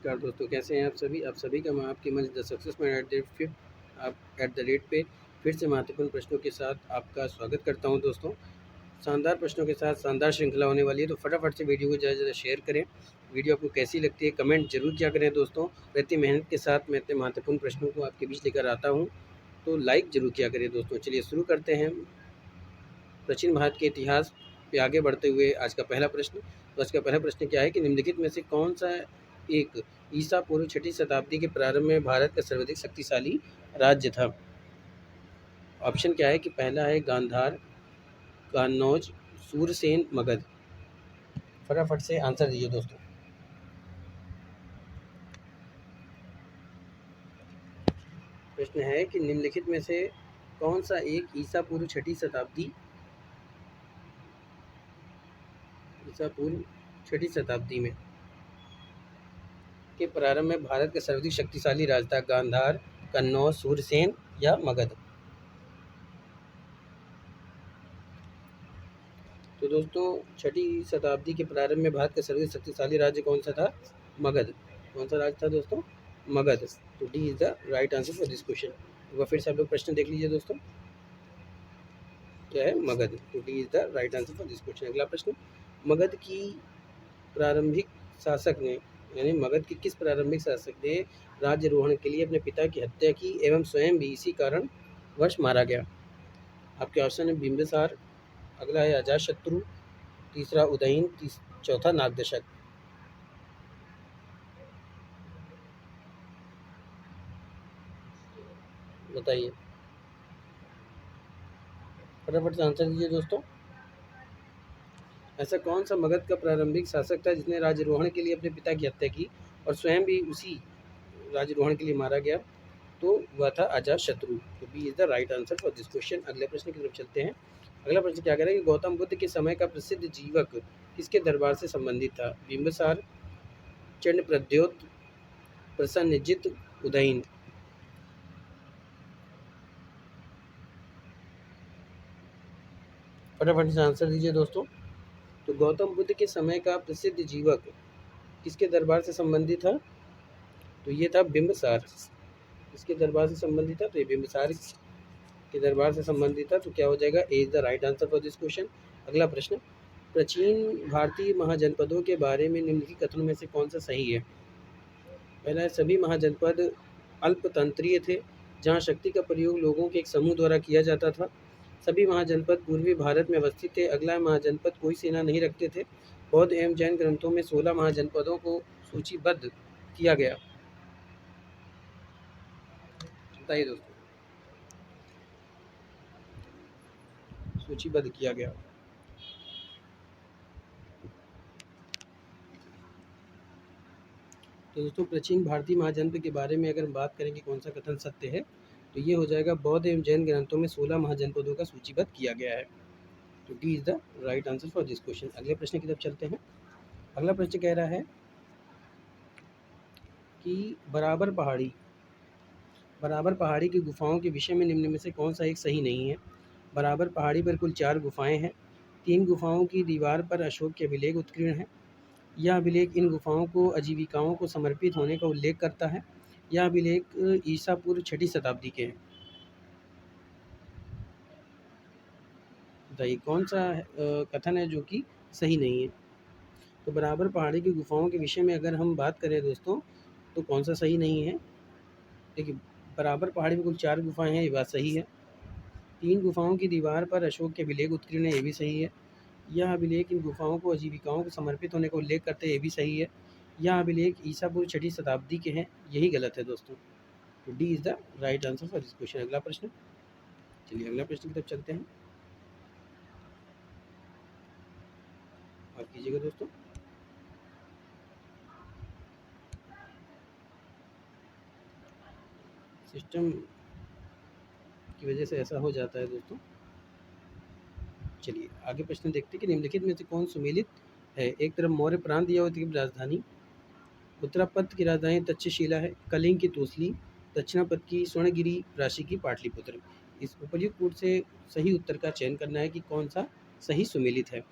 नमस्कार दोस्तों, कैसे हैं आप सभी का मैं आपकी मंच द सक्सेस मैन @ पे फिर से महत्वपूर्ण प्रश्नों के साथ आपका स्वागत करता हूं दोस्तों। शानदार प्रश्नों के साथ शानदार श्रृंखला होने वाली है, तो फटाफट से वीडियो को ज़्यादा से ज़्यादा शेयर करें। वीडियो आपको कैसी लगती है कमेंट जरूर किया करें दोस्तों। इतनी मेहनत के साथ मैं इतने महत्वपूर्ण प्रश्नों को आपके बीच लेकर आता हूँ, तो लाइक ज़रूर किया करें दोस्तों। चलिए शुरू करते हैं प्राचीन भारत के इतिहास पे आगे बढ़ते हुए आज का पहला प्रश्न। तो आज का पहला प्रश्न क्या है कि निम्नलिखित में से कौन सा एक ईसा पूर्व 6ठी शताब्दी के प्रारंभ में भारत का सर्वाधिक शक्तिशाली राज्य था? ऑप्शन क्या है कि पहला है गांधार, कन्नौज, सूरसेन, मगध। फटाफट से आंसर दीजिए दोस्तों। प्रश्न है कि निम्नलिखित में से कौन सा एक ईसा पूर्व 6ठी शताब्दी में के प्रारंभ में भारत का सर्वाधिक शक्तिशाली राज्य था? गांधार, कन्नौज, सूरसेन या मगध। तो दोस्तों 6ठी शताब्दी के प्रारंभ में भारत का सर्वाधिक शक्तिशाली राज्य कौन सा था? मगध। कौन सा राज्य था दोस्तों? मगध। तो D is the right answer for this question. एक बार फिर से आप लोग प्रश्न देख लीजिए दोस्तों, क्या है? मगध। तो D is the right answer for this question. अगला प्रश्न, मगध की प्रारंभिक शासक ने यानी मगध के किस प्रारंभिक शासक ने राज्यारोहण के लिए अपने पिता की हत्या की एवं स्वयं भी इसी कारण वश मारा गया? आपके ऑप्शन है बिंबिसार, अगला है अजातशत्रु, तीसरा उदयन, चौथा नागदशक। बताइए, फटाफट से आंसर दीजिए दोस्तों। ऐसा कौन सा मगध का प्रारंभिक शासक था जिसने राज्यारोहण के लिए अपने पिता की हत्या की और स्वयं भी उसी राज्यारोहण के लिए मारा गया? तो वह था अजातशत्रु। तो B is the right answer for this question. अगले प्रश्न की तरफ चलते हैं। अगला प्रश्न क्या कह रहा है कि गौतम बुद्ध के समय का प्रसिद्ध जीवक किसके दरबार से संबंधित था? बिंबिसार, चंद्रप्रद्योत, प्रसन्नजित, उदयन। फटाफट से आंसर दीजिए दोस्तों। तो गौतम बुद्ध के समय का प्रसिद्ध जीवक किसके दरबार से संबंधित था? तो ये था बिंबिसार। किसके दरबार से संबंधित था? तो ये बिंबिसार के दरबार से संबंधित था। तो क्या हो जाएगा? A is the right answer for this question. अगला प्रश्न, प्राचीन भारतीय महाजनपदों के बारे में निम्नलिखित कथनों में से कौन सा सही है? पहला है सभी महाजनपद अल्पतंत्रीय थे जहाँ शक्ति का प्रयोग लोगों के एक समूह द्वारा किया जाता था। सभी महाजनपद पूर्वी भारत में अवस्थित थे। अगला महाजनपद कोई सेना नहीं रखते थे। बौद्ध एवं जैन ग्रंथों में 16 महाजनपदों को सूचीबद्ध किया गया। बताइए दोस्तों, सूचीबद्ध किया गया। तो दोस्तों प्राचीन भारतीय महाजनपद के बारे में अगर बात करें कि कौन सा कथन सत्य है, तो ये हो जाएगा बौद्ध एवं जैन ग्रंथों में 16 महाजनपदों का सूचीबद्ध किया गया है। तो D is the right answer for this question. अगले प्रश्न की तरफ चलते हैं। अगला प्रश्न कह रहा है कि बराबर पहाड़ी की गुफाओं के विषय में निम्न में से कौन सा एक सही नहीं है? बराबर पहाड़ी पर कुल 4 गुफाएं हैं। 3 गुफाओं की दीवार पर अशोक के अभिलेख उत्कीर्ण हैं। यह अभिलेख इन गुफाओं को आजीविकाओं को समर्पित होने का उल्लेख करता है। यह अभिलेख ईसा पूर्व 6ठी शताब्दी के हैं। बताइए कौन सा कथन है जो कि सही नहीं है? तो बराबर पहाड़ी की गुफाओं के विषय में अगर हम बात करें दोस्तों, तो कौन सा सही नहीं है? देखिए, बराबर पहाड़ी में कुल 4 गुफाएं हैं, ये बात सही है। 3 गुफाओं की दीवार पर अशोक के अभिलेख उत्कीर्ण है, ये भी सही है। यह अभिलेख इन गुफाओं को आजीविकाओं को समर्पित होने का उल्लेख करते हैं, ये भी सही है। यह अभिलेख ईसा पूर्व 6ठी शताब्दी के हैं, यही गलत है दोस्तों। तो D is the right answer for this question. अगला प्रश्न, चलिए अगला प्रश्न की तरफ चलते हैं और कीजिएगा दोस्तों। सिस्टम की वजह से ऐसा हो जाता है दोस्तों। चलिए आगे प्रश्न देखते हैं कि निम्नलिखित में से कौन सुमेलित है? एक तरफ मौर्य प्रांत दिया हुआ है राजधानी, उत्तरापद की राजधानी तक्षशिला है, कलिंग की तोसली, दक्षिणापद की स्वर्णगिरी, राशि की पाटलिपुत्र। इस उपर्युक्त कूट से सही उत्तर का चयन करना है कि कौन सा सही सुमेलित है।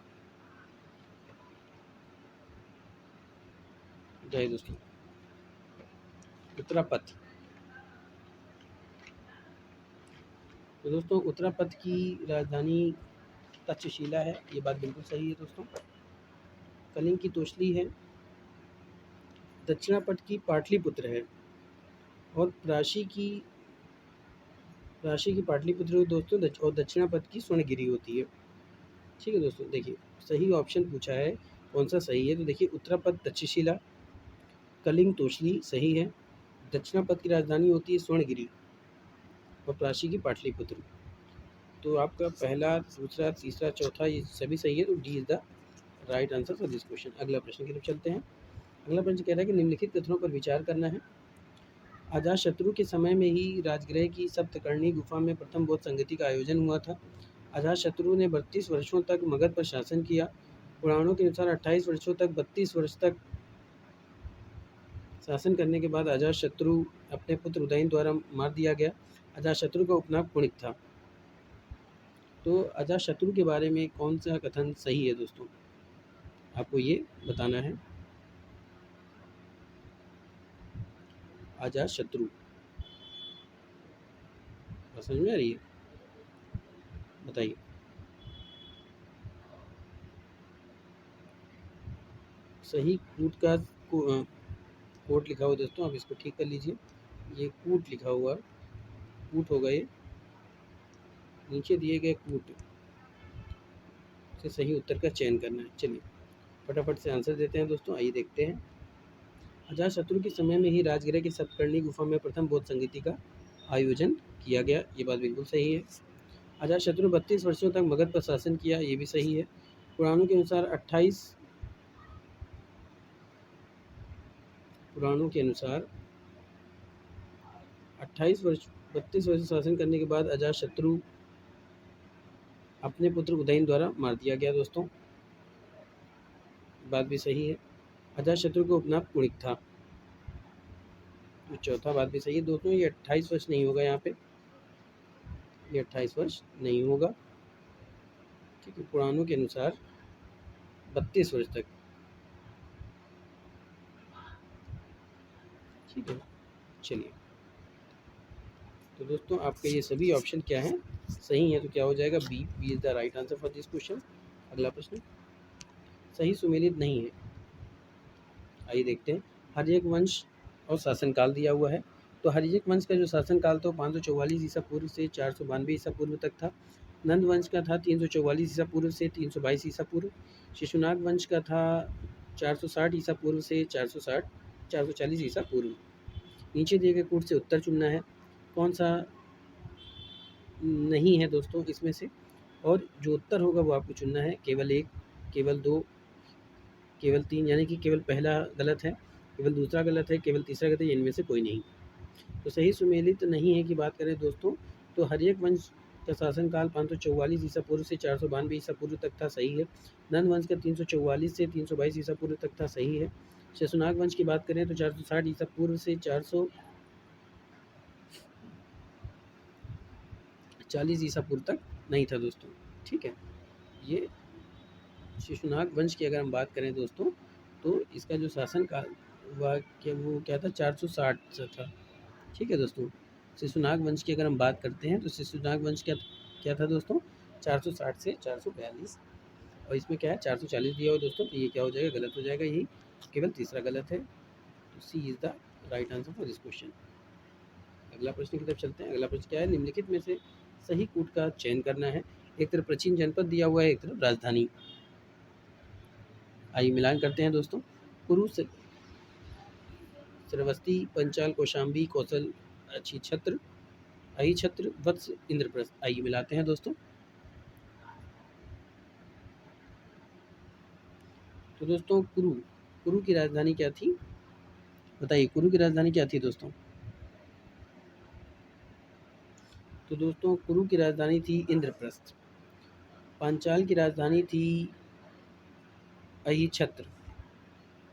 जय दोस्तों। उत्तरापथ। तो दोस्तों उत्तरापथ की राजधानी तक्षशिला है, ये बात बिल्कुल सही है दोस्तों। कलिंग की तोशली है। दक्षिणापथ की पाटलिपुत्र है। और राशि की पाटलिपुत्र हुई दोस्तों, और दक्षिणापथ की स्वर्णगिरी होती है। ठीक है दोस्तों, देखिए सही ऑप्शन पूछा है, कौन सा सही है, तो देखिए उत्तरापथ तक्षशिला, कलिंग तोशली सही है, दक्षिणापथ की राजधानी होती है स्वर्णगिरी, और प्राची की पाटलिपुत्र। तो आपका पहला, दूसरा, तीसरा, चौथा ये सभी सही है, तो D is the right answer for this question. अगला प्रश्न की तरफ चलते हैं। अगला प्रश्न कह रहा है कि निम्नलिखित कथनों पर विचार करना है। अजातशत्रु के समय में ही राजगृह की सप्तकर्णी गुफा में प्रथम बौद्ध संगति का आयोजन हुआ था। अजातशत्रु ने 32 वर्षों तक मगध पर शासन किया। पुराणों के अनुसार 28 वर्षों तक 32 वर्ष तक शासन करने के बाद अजातशत्रु अपने पुत्र उदयन द्वारा मार दिया गया। अजातशत्रु का उपनाम कुणिक था। तो अजातशत्रु के बारे में कौन सा कथन सही है दोस्तों, आपको ये बताना है। अजातशत्रु समझ में आ रही है, बताइए। सही कूट का कोट लिखा हुआ दोस्तों, आप इसको ठीक कर लीजिए। ये कूट लिखा हुआ, कूट होगा ये, नीचे दिए गए कूट से सही उत्तर का चयन करना है। चलिए फटाफट से आंसर देते हैं दोस्तों, आइए देखते हैं। अजातशत्रु के समय में ही राजगृह की सप्तकर्णी गुफा में प्रथम बौद्ध संगीति का आयोजन किया गया, ये बात बिल्कुल सही है। अजातशत्रु 32 वर्षों तक मगध पर शासन किया, ये भी सही है। पुराणों के अनुसार 28 वर्ष 32 वर्ष शासन करने के बाद अजातशत्रु अपने पुत्र उदयन द्वारा मार दिया गया दोस्तों, बात भी सही है। अजातशत्रु का उपनाम कुणिक था, तो चौथा बात भी सही है दोस्तों। ये 28 वर्ष नहीं होगा, यहाँ पे ये 28 वर्ष नहीं होगा। ठीक है, पुराणों के अनुसार 32 वर्ष तक। ठीक है, चलिए तो दोस्तों आपके ये सभी ऑप्शन क्या हैं, सही है, तो क्या हो जाएगा, B is the right answer for this question. अगला प्रश्न सही सुमेलित नहीं है, आइए देखते हैं। हर्यक वंश और शासनकाल दिया हुआ है। तो हर्यक वंश का जो शासनकाल था 544 ईसा पूर्व से 492 ईसा पूर्व तक था। नंद वंश का था 344 ईसा पूर्व से 322 ईसा पूर्व। शिशुनाग वंश का था 460 ईसा पूर्व से 440 ईसा पूर्व। नीचे दिए गए कूट से उत्तर चुनना है, कौन सा नहीं है दोस्तों इसमें से, और जो उत्तर होगा वो आपको चुनना है। केवल एक, केवल दो, केवल तीन, यानी कि केवल पहला गलत है, केवल दूसरा गलत है, केवल तीसरा गलत है, इनमें से कोई नहीं। तो सही सुमेलित नहीं है की बात करें दोस्तों, तो हर्यक वंश का शासनकाल 544 ईसा पूर्व से 492 ईसा पूर्व तक था, सही है। नंद वंश का 344 से 322 ईसा पूर्व तक था, सही है। शिशुनाग वंश की बात करें तो 460 ईसा पूर्व से 440 ईसा पूर्व तक नहीं था दोस्तों। ठीक है, ये शिशुनाग वंश की अगर हम बात करें दोस्तों, तो इसका जो शासनकाल हुआ वो क्या था, 460 से था। ठीक है दोस्तों, शिशुनाग वंश की अगर हम बात करते हैं तो शिशुनाग वंश क्या क्या था दोस्तों, 460 से 442, और इसमें क्या है 440 दिया हुआ दोस्तों, तो ये क्या हो जाएगा, गलत हो जाएगा, यही केवल तीसरा गलत है। तो C is the right answer for this question. अगला प्रश्न की तरफ चलते हैं। अगला प्रश्न क्या है, निम्नलिखित में से सही कूट का चयन करना है। एक तरफ प्राचीन जनपद दिया हुआ है, एक तरफ राजधानी। आइए मिलान करते हैं दोस्तों। कुरु श्रावस्ती, पंचाल, कौशाम्बी, कौशल, अच्छी छत्र, अहि छत्र, वत्स, इंद्रप्रस्थ। आइए मिलाते हैं दोस्तों। तो दोस्तों कुरु की राजधानी क्या थी, बताइए कुरु की राजधानी क्या थी दोस्तों। तो दोस्तों कुरु की राजधानी थी इंद्रप्रस्थ। पांचाल की राजधानी थी अहि छत्र।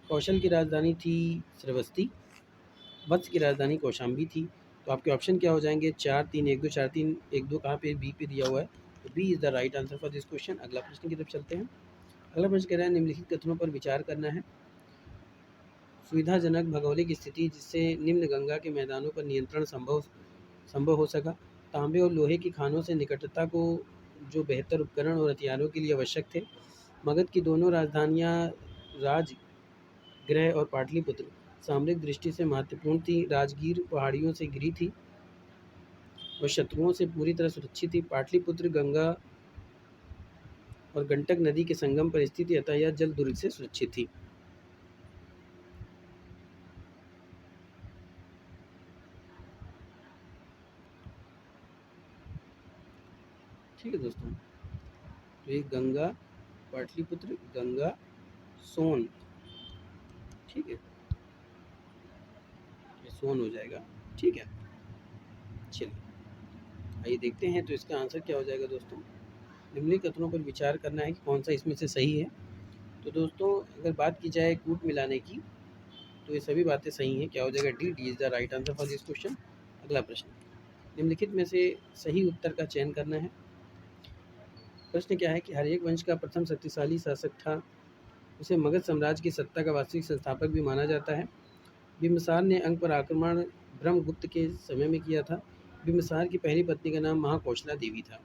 कौशल की राजधानी थी श्रावस्ती। वत्स की राजधानी कौशाम्बी थी। तो आपके ऑप्शन क्या हो जाएंगे, 4 3 1 2, 4 3 1 2, कहाँ पे, बी पे दिया हुआ है, तो B is the right answer for this question. अगला प्रश्न की तरफ चलते हैं। अगला प्रश्न कह रहा है निम्नलिखित कथनों पर विचार करना है। सुविधाजनक भौगोलिक स्थिति जिससे निम्न गंगा के मैदानों पर नियंत्रण संभव हो सका। तांबे और लोहे की खानों से निकटता को जो बेहतर उपकरण और हथियारों के लिए आवश्यक थे। मगध की दोनों राजधानियाँ राजगृह और पाटलिपुत्र सामरिक दृष्टि से महत्वपूर्ण थी। राजगीर पहाड़ियों से घिरी थी और शत्रुओं से पूरी तरह सुरक्षित थी। पाटलिपुत्र गंगा और गंडक नदी के संगम पर स्थित अतः यह जल दुर्ग से सुरक्षित थी। ठीक है दोस्तों, तो ये गंगा, पाटलिपुत्र, गंगा, सोन, ठीक है, ये सोन हो जाएगा। ठीक है, चलिए आइए देखते हैं तो इसका आंसर क्या हो जाएगा दोस्तों। निम्नलिखित कथनों पर विचार करना है कि कौन सा इसमें से सही है। तो दोस्तों अगर बात की जाए कूट मिलाने की तो ये सभी बातें सही हैं। क्या हो जाएगा, D D is the right answer for this question. अगला प्रश्न, निम्नलिखित में से सही उत्तर का चयन करना है। प्रश्न क्या है कि हर्यक वंश का प्रथम शक्तिशाली शासक था। उसे मगध साम्राज्य की सत्ता का वास्तविक संस्थापक भी माना जाता है। बिम्बिसार ने अंक पर आक्रमण ब्रह्मगुप्त के समय में किया था। बिम्बिसार की पहली पत्नी का नाम महाकौशला देवी था।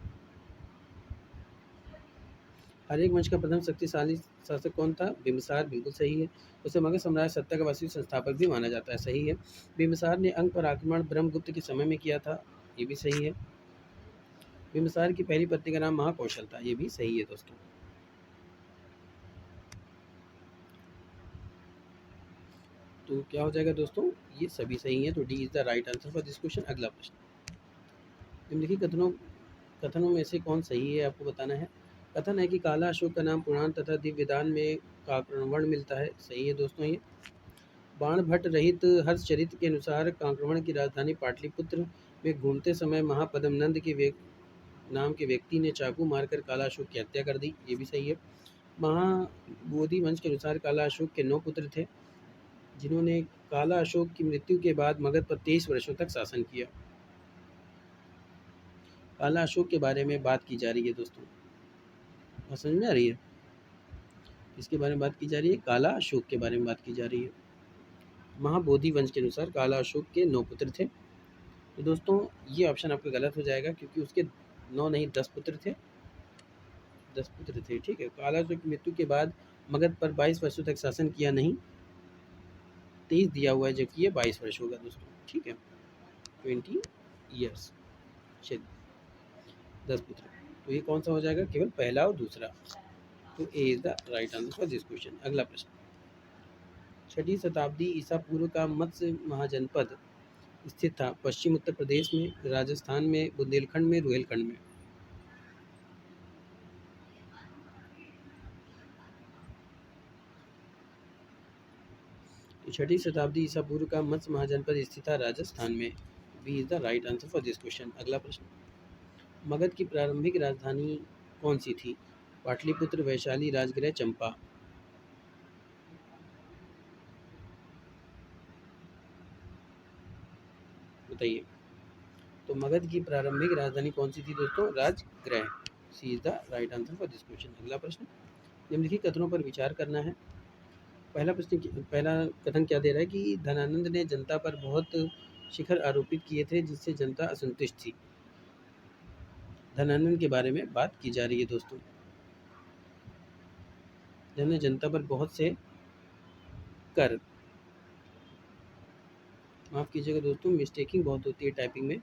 हर्यक वंश का प्रथम शक्तिशाली शासक कौन था? बिम्बिसार, बिल्कुल सही है। उसे मगध साम्राज्य सत्ता का वास्तविक संस्थापक भी माना जाता है, सही है। बिम्बिसार ने अंक पर आक्रमण ब्रह्मगुप्त के समय में किया था, ये भी सही है। बिम्बिसार की पहली पत्नी का नाम महाकौशल था, ये भी सही है दोस्तों। तो क्या हो जाएगा दोस्तों, ये सभी सही है, तो D is the right answer for this question. अगला प्रश्न, निम्नलिखित कथनों में से कौन सही है आपको बताना है। कथन है कि काला अशोक का नाम पुराण तथा दिव्यदान में कांकणवर्ण मिलता है, सही है दोस्तों। ये बाण भट्ट रहित हर्षचरित के अनुसार कांकणवर्ण की राजधानी पाटलिपुत्र में घूमते समय महापद्मनंद के नाम के व्यक्ति ने चाकू मारकर काला अशोक की हत्या कर दी, ये भी सही है। महाबोधि वंश के अनुसार काला अशोक के 9 पुत्र थे जिन्होंने काला अशोक की मृत्यु के बाद मगध पर 23 वर्षों तक शासन किया। काला अशोक के बारे में बात की जा रही है दोस्तों, बात समझ में आ रही है? इसके बारे में बात की जा रही है, काला अशोक के बारे में बात की जा रही है। महाबोधि वंश के अनुसार काला अशोक के 9 पुत्र थे। तो दोस्तों ये ऑप्शन आपका गलत हो जाएगा क्योंकि उसके 9 नहीं 10 पुत्र थे, 10 पुत्र थे। ठीक है, काला अशोक की मृत्यु के बाद मगध पर 22 वर्षों तक शासन किया नहीं, 23 दिया हुआ है जबकि ये 22 वर्ष होगा दोस्तों। ठीक है, 20 ईयर्स, 10 पुत्र। तो ये कौन सा हो जाएगा, केवल पहला और दूसरा। तो A is the right answer for this question. अगला प्रश्न, 6वीं शताब्दी ईसा पूर्व का मत्स्य महाजनपद स्थित था पश्चिम उत्तर प्रदेश में, राजस्थान में, बुंदेलखंड में, रुहेलखंड में। तो 6वीं शताब्दी ईसा पूर्व का मत्स्य महाजनपद स्थित था राजस्थान में, B is the right answer for this question. अगला प्रश्न, मगध की प्रारंभिक राजधानी कौन सी थी? पाटलिपुत्र, वैशाली, राजगृह, चंपा। बताइए। तो मगध की प्रारंभिक राजधानी कौन सी थी दोस्तों? Rajagriha, C is the right answer for this question. अगला प्रश्न, निम्नलिखित कथनों पर विचार करना है। पहला कथन क्या दे रहा है कि धनानंद ने जनता पर बहुत शिखर आरोपित किए थे जिससे जनता असंतुष्ट थी। धनानंद के बारे में बात की जा रही है दोस्तों, जिन्होंने जनता पर बहुत से कर, माफ़ कीजिएगा दोस्तों मिस्टेकिंग बहुत होती है टाइपिंग में,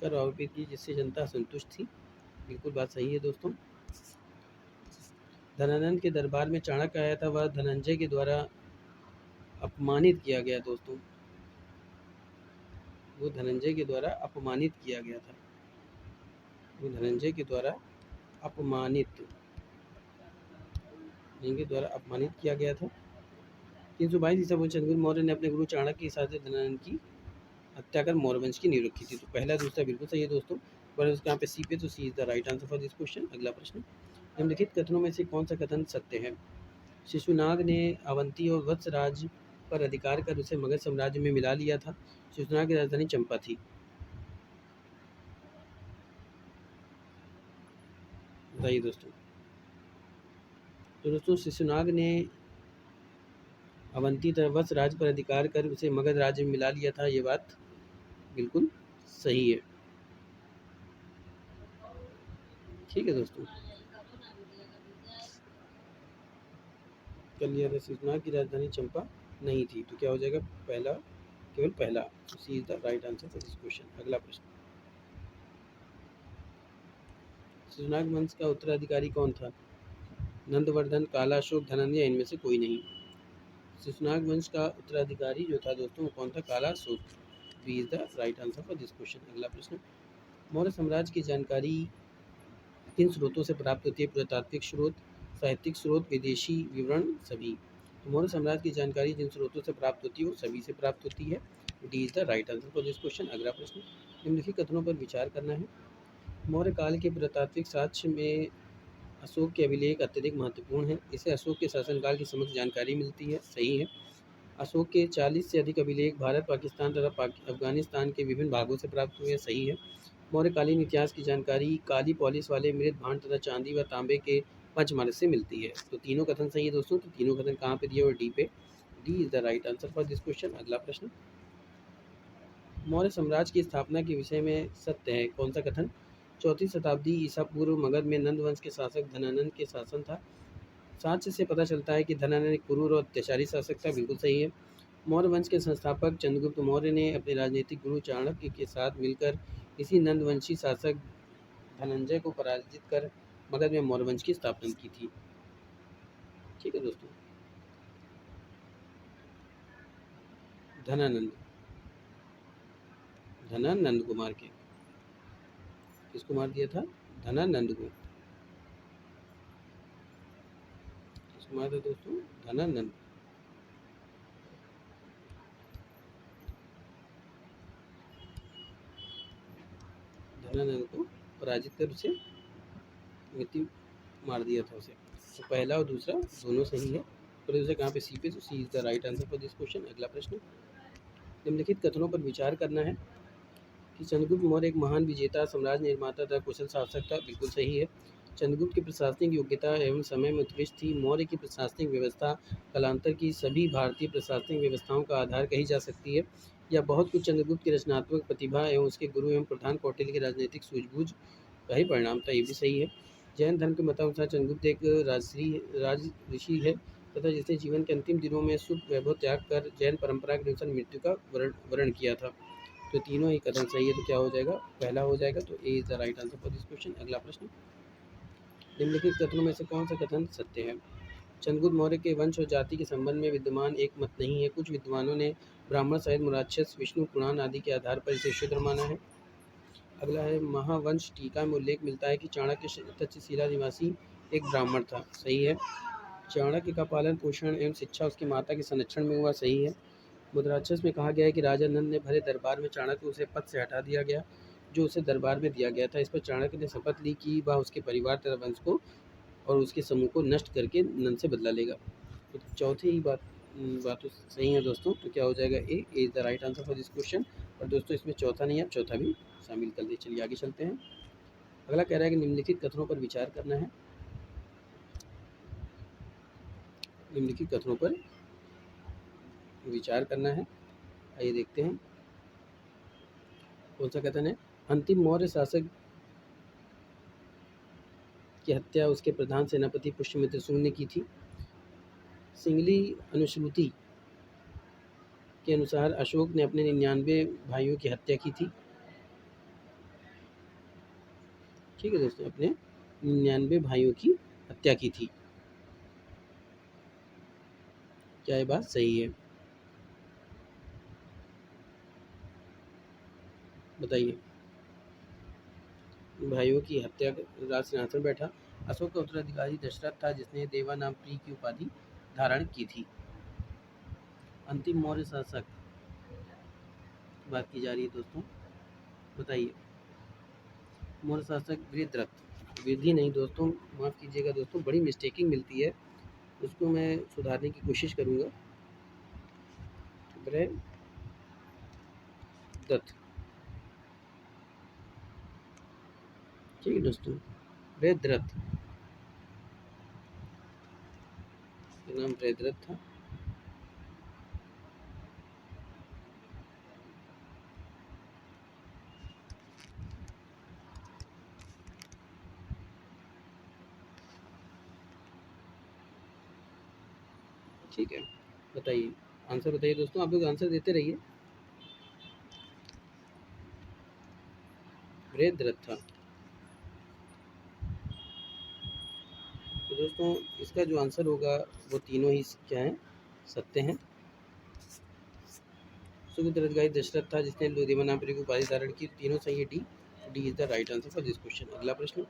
कर आरोपित की जिससे जनता असंतुष्ट थी, बिल्कुल बात सही है दोस्तों। धनानंद के दरबार में चाणक्य आया था, वह धनंजय के द्वारा अपमानित किया गया दोस्तों, वो धनंजय के द्वारा अपमानित किया गया था, वो धनंजय के द्वारा अपमानित किया गया था। 322 ईसा पूर्व चंद्रगुप्त मौर्य ने अपने गुरु चाणक्य की साथ धनानंद की हत्या कर मौर्य वंश की नींव रखी थी। तो पहला दूसरा बिल्कुल सही है दोस्तों, पर उसके यहाँ पे सी पे, तो C is the right answer for this question. अगला प्रश्न, निम्नलिखित कथनों में से कौन सा कथन सत्य है? शिशुनाग ने अवंती और वत्सराज पर अधिकार कर उसे मगध साम्राज्य में मिला लिया था। शिशुनाग की राजधानी चंपा थी। बताइए दोस्तों। तो दोस्तों शिशुनाग ने अवंती वत्स राज्य पर अधिकार कर उसे मगध राज्य में मिला लिया था। ये बात बिल्कुल सही है। ठीक है दोस्तों, कर लिया था। शिशुनाग की राजधानी चंपा नहीं थी, तो क्या हो जाएगा? पहला, केवल पहला। C is the right answer for this question. अगला प्रश्न, शिशुनाग वंश का उत्तराधिकारी कौन था? नंदवर्धन, काला अशोक, धनंजय, इनमें से कोई नहीं। शिशुनाग वंश का उत्तराधिकारी जो था दोस्तों वो कौन था? Kala Ashoka. B is the right answer for this question. अगला प्रश्न, मौर्य साम्राज्य की जानकारी किन स्रोतों से प्राप्त होती है? पुरातात्विक स्रोत, साहित्यिक स्रोत, विदेशी विवरण, सभी। तो मौर्य साम्राज्य की जानकारी जिन स्रोतों से प्राप्त होती है वो सभी से प्राप्त होती है। D is the right answer for this question. अगला प्रश्न, निम्नलिखित कथनों पर विचार करना है। मौर्य काल के पुरातात्विक साक्ष्य में अशोक के अभिलेख अत्यधिक महत्वपूर्ण है। इसे अशोक के शासनकाल की समग्र जानकारी मिलती है। सही है। अशोक के 40 से अधिक अभिलेख भारत, पाकिस्तान तथा अफगानिस्तान के विभिन्न भागों से प्राप्त हुए। सही है। मौर्यकालीन इतिहास की जानकारी काली पॉलिश वाले मृत भांड तथा चांदी व तांबे के पंचमार्ग से मिलती है। तो तीनों कथन सही है दोस्तों। तो तीनों कथन कहाँ पे दिए हुए? डी पे। D is the right answer for this question. अगला प्रश्न, मौर्य साम्राज्य की स्थापना के विषय में सत्य है। कौन सा कथन? 4वीं शताब्दी ईसा पूर्व मगध में नंद वंश के शासक धनानंद के शासन था। साक्ष्य से पता चलता है कि धनानंद एक क्रूर और अत्याचारी शासक था। बिल्कुल सही है। मौर्य वंश के संस्थापक चंद्रगुप्त मौर्य ने अपने राजनीतिक गुरु चाणक्य के साथ मिलकर इसी नंदवंशी शासक धनंजय को पराजित कर मगध में मौर्य वंश की स्थापना की थी। ठीक है दोस्तों, धनानंद, धनानंद को मार के, किसको मार दिया था? धनानंद को। किसको मारा था दोस्तों? धनानंद। धनानंद को पराजित कर उसे मृत्यु मार दिया था उसे। तो पहला और दूसरा दोनों सही है। तो उसे कहाँ पे? सी पे। तो C is the right answer for this question. अगला प्रश्न, निम्नलिखित कथनों पर विचार करना है कि चंद्रगुप्त मौर्य एक महान विजेता, साम्राज्य निर्माता तथा कुशल शासक था। बिल्कुल सही है। चंद्रगुप्त की प्रशासनिक योग्यता एवं समय में उत्कृष्ट थी। मौर्य की प्रशासनिक व्यवस्था कालांतर की सभी भारतीय प्रशासनिक व्यवस्थाओं का आधार कही जा सकती है। यह बहुत कुछ चंद्रगुप्त की रचनात्मक प्रतिभा एवं उसके गुरु एवं प्रधान कौटिल्य की राजनीतिक सूझबूझ का ही परिणाम था। ये भी सही है। जैन धर्म के मतानुसार चंद्रगुप्त एक राज ऋषि है तथा जिसने जीवन के अंतिम दिनों में सुख वैभव त्याग कर जैन परंपरा के अनुसार मृत्यु का वर्ण किया था। तो तीनों ही कथन सही है। तो क्या हो जाएगा? पहला हो जाएगा। तो A is the right answer for this question. अगला प्रश्न, निम्नलिखित कथनों में से कौन सा कथन सत्य है? चंद्रगुप्त मौर्य के वंश और जाति के संबंध में विद्यमान एक मत नहीं है। कुछ विद्वानों ने ब्राह्मण सहित मुराक्षस, विष्णु पुराण आदि के आधार पर इसे शुद्र माना है। अगला है, महावंश टीका में उल्लेख मिलता है कि चाणक्य तक्षशिला निवासी एक ब्राह्मण था। सही है। चाणक्य का पालन पोषण एवं शिक्षा उसकी माता के संरक्षण में हुआ। सही है। मुद्राक्षस में कहा गया है कि राजा नंद ने भरे दरबार में चाणक्य उसे पद से हटा दिया गया जो उसे दरबार में दिया गया था। इस पर चाणक्य ने शपथ ली कि वह उसके परिवार तथा वंश को और उसके समूह को नष्ट करके नंद से बदला लेगा। तो चौथी ही बात तो सही है दोस्तों। तो क्या हो जाएगा? A is the right answer for this question. और दोस्तों इसमें चौथा नहीं है, चौथा भी शामिल कर दिए। चलिए आगे चलते हैं। अगला कह रहा है कि निम्नलिखित कथनों पर विचार करना है। निम्नलिखित कथनों पर विचार करना है। आइए देखते हैं कौन सा कथन है। अंतिम मौर्य शासक की हत्या उसके प्रधान सेनापति पुष्यमित्र सूर्य ने की थी। सिंगली अनुश्रुति के अनुसार अशोक ने अपने 99 भाइयों की हत्या की थी। ठीक है दोस्तों, अपने 99 भाइयों की हत्या की थी। क्या ये बात सही है? बताइए। भाइयों की हत्या राज सिंहासन बैठा। अशोक का उत्तराधिकारी दशरथ था जिसने देवा नाम प्रिय की उपाधि धारण की थी। अंतिम मौर्य शासक बात की जा रही है दोस्तों। बताइए। मौर्य शासक वृद्धरथ। वृद्धि नहीं दोस्तों, माफ़ कीजिएगा दोस्तों, बड़ी मिस्टेकिंग मिलती है, उसको मैं सुधारने की कोशिश करूँगा। बृहदत्त। ठीक है दोस्तों, बृहदरथ। इसका नाम बृहद्रथ था। ठीक है, बताइए आंसर बताइए दोस्तों, आप लोग आंसर देते रहिए। बृहद्रथ था। तो दोस्तों इसका जो आंसर होगा वो तीनों ही क्या हैं, सत्य हैं। सुगुत्रगाई दशरथ था जिसने लुधियानापुरी की उपाधि धारण की, तीनों सही है। D D is the right answer for this question. अगला प्रश्न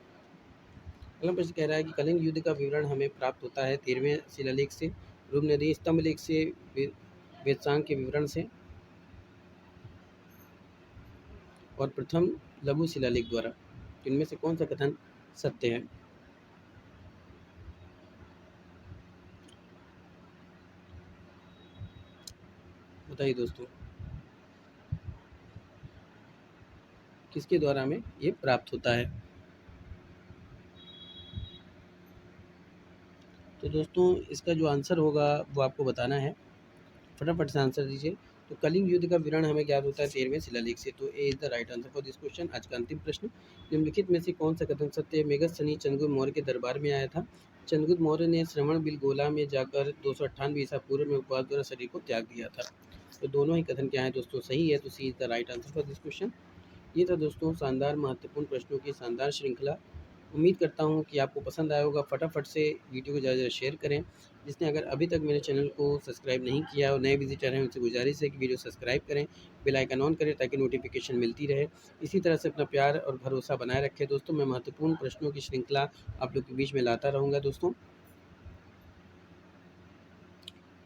कह रहा है कि कलिंग युद्ध का विवरण हमें प्राप्त होता है 13वें शिलालेख से, रूप नदी स्तंभ लेख से, वेदसांग के विवरण से और प्रथम लघु शिलालेख द्वारा। इनमें से कौन सा कथन सत्य है? बताइए दोस्तों, किसके द्वारा हमें ये प्राप्त होता है? तो दोस्तों इसका जो आंसर होगा वो आपको बताना है, फटाफट से आंसर दीजिए। तो कलिंग युद्ध का विवरण हमें ज्ञात होता है 13वें शिलालेख से, तो A is the right answer for this question. आज का अंतिम प्रश्न, निम्नलिखित में से कौन सा कथन सत्य है? मेगस्थनी चंद्रगुप्त मौर्य के दरबार में आया था। चंद्रगुप्त मौर्य ने श्रवण बिलगोला में जाकर 298 ईसा पूर्व में उपवास द्वारा शरीर को त्याग दिया था। तो दोनों ही कथन क्या है दोस्तों, सही है। तो C is the right answer for this question. ये था दोस्तों शानदार महत्वपूर्ण प्रश्नों की शानदार श्रृंखला। उम्मीद करता हूँ कि आपको पसंद आया होगा। फटाफट से वीडियो को ज़्यादा शेयर करें। जिसने अगर अभी तक मेरे चैनल को सब्सक्राइब नहीं किया और नए विजिटर हैं उनसे गुजारिश है कि वीडियो सब्सक्राइब करें, बेल आइकन ऑन करें ताकि नोटिफिकेशन मिलती रहे। इसी तरह से अपना प्यार और भरोसा बनाए रखें दोस्तों। मैं महत्वपूर्ण प्रश्नों की श्रृंखला आप लोग के बीच में लाता रहूँगा दोस्तों।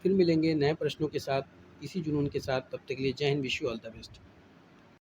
फिर मिलेंगे नए प्रश्नों के साथ, इसी जुनून के साथ। तब तक के लिए जय Hind, wish you all the best.